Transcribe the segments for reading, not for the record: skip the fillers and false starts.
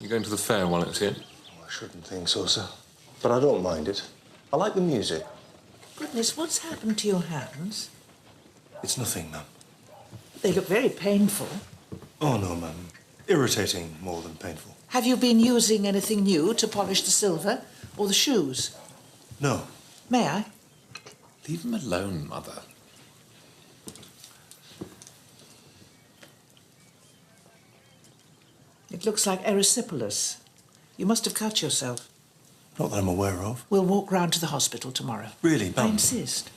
You going to the fair while it's here? I shouldn't think so, sir. But I don't mind it. I like the music. Goodness, what's happened to your hands? It's nothing, ma'am. They look very painful. Oh, no, ma'am. Irritating more than painful. Have you been using anything new to polish the silver or the shoes? No. May I? Leave him alone, Mother. It looks like erysipelas. You must have cut yourself. Not that I'm aware of. We'll walk round to the hospital tomorrow. Really, ma'am? I insist.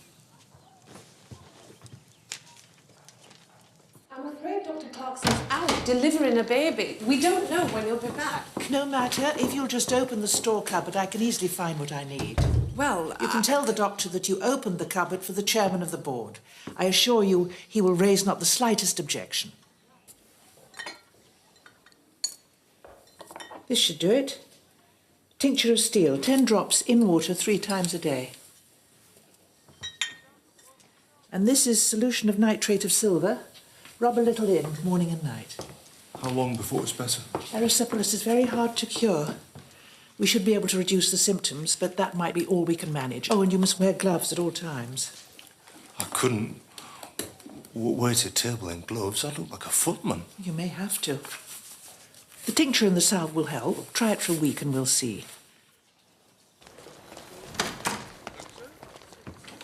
I'm afraid Dr. Clarkson's out delivering a baby. We don't know when he'll be back. No matter. If you'll just open the store cupboard, I can easily find what I need. Well, You can tell the doctor that you opened the cupboard for the chairman of the board. I assure you he will raise not the slightest objection. This should do it. Tincture of steel, 10 drops in water 3 times a day. And this is solution of nitrate of silver. Rub a little in, morning and night. How long before it's better? Erysipelas is very hard to cure. We should be able to reduce the symptoms, but that might be all we can manage. Oh, and you must wear gloves at all times. I couldn't wait at table in gloves. I'd look like a footman. You may have to. The tincture and the salve will help. Try it for a week and we'll see.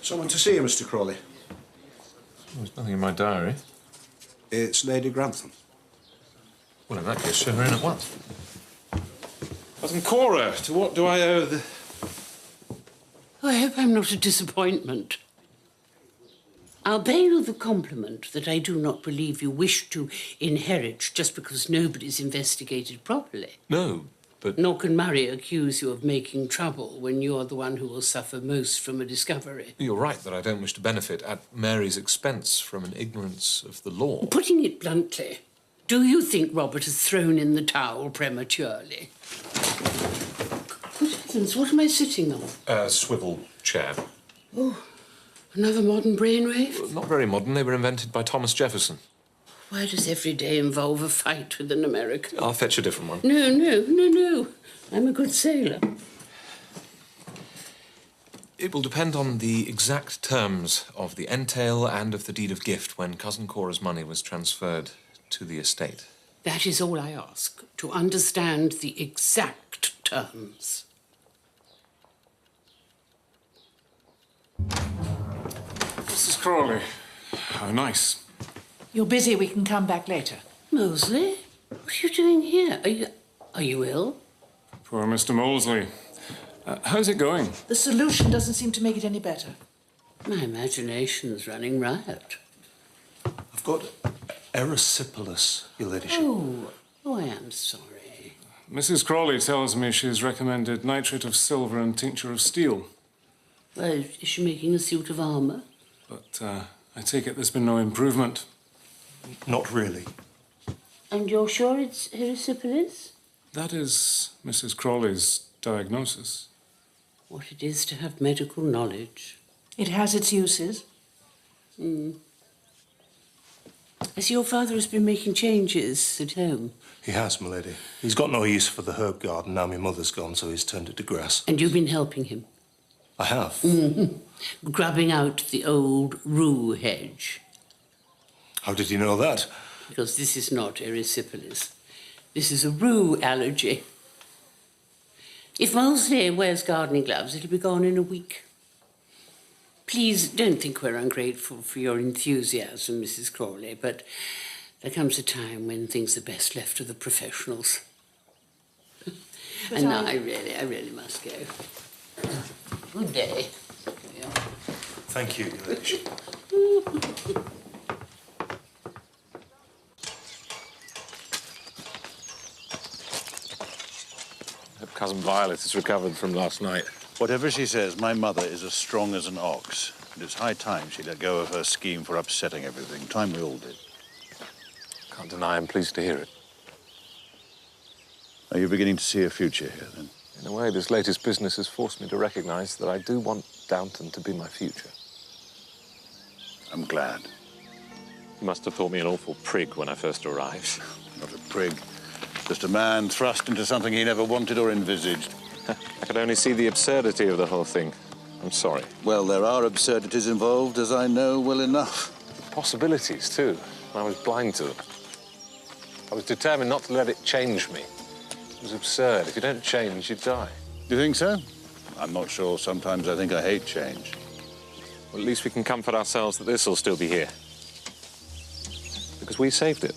Someone to see you, Mr. Crawley. There's nothing in my diary. It's Lady Grantham. Well, in that case, send her in at once. Cousin Cora, to what do I owe the... Oh, I hope I'm not a disappointment. I'll pay you the compliment that I do not believe you wish to inherit just because nobody's investigated properly. No, but... Nor can Murray accuse you of making trouble when you're the one who will suffer most from a discovery. You're right that I don't wish to benefit at Mary's expense from an ignorance of the law. Putting it bluntly, do you think Robert has thrown in the towel prematurely? Good heavens, what am I sitting on? A swivel chair. Oh, another modern brainwave? Not very modern. They were invented by Thomas Jefferson. Why does every day involve a fight with an American? I'll fetch a different one. No. I'm a good sailor. It will depend on the exact terms of the entail and of the deed of gift when Cousin Cora's money was transferred to the estate. That is all I ask, to understand the exact terms. Mrs. Crawley, how nice. You're busy, we can come back later. Molesley, what are you doing here? Are you ill? Poor Mr. Molesley. How's it going? The solution doesn't seem to make it any better. My imagination's running riot. I've got erysipelas, Your Ladyship. Oh, I am sorry. Mrs. Crawley tells me she's recommended nitrate of silver and tincture of steel. Well, is she making a suit of armour? But I take it there's been no improvement. Not really. And you're sure it's erysipelas? That is Mrs. Crawley's diagnosis. What it is to have medical knowledge. It has its uses. As your father has been making changes at home. He has, my lady. He's got no use for the herb garden. Now my mother's gone, so he's turned it to grass. And you've been helping him? I have. Grubbing out the old rue hedge. How did you know that? Because this is not erysipelas. This is a rue allergy. If Molesley wears gardening gloves, it'll be gone in a week. Please don't think we're ungrateful for your enthusiasm, Mrs. Crawley, but there comes a time when things are best left to the professionals. And now I really must go. Good day. Yeah. Thank you, Your Ladyship. Cousin Violet has recovered from last night. Whatever she says, my mother is as strong as an ox. And it's high time she let go of her scheme for upsetting everything. Time we all did. Can't deny I'm pleased to hear it. Are you beginning to see a future here, then? In a way, this latest business has forced me to recognise that I do want Downton to be my future. I'm glad. You must have thought me an awful prig when I first arrived. Not a prig. Just a man thrust into something he never wanted or envisaged. I could only see the absurdity of the whole thing. I'm sorry. Well, there are absurdities involved, as I know well enough. Possibilities, too. I was blind to them. I was determined not to let it change me. It was absurd. If you don't change, you die. Do you think so? I'm not sure. Sometimes I think I hate change. Well, at least we can comfort ourselves that this will still be here. Because we saved it.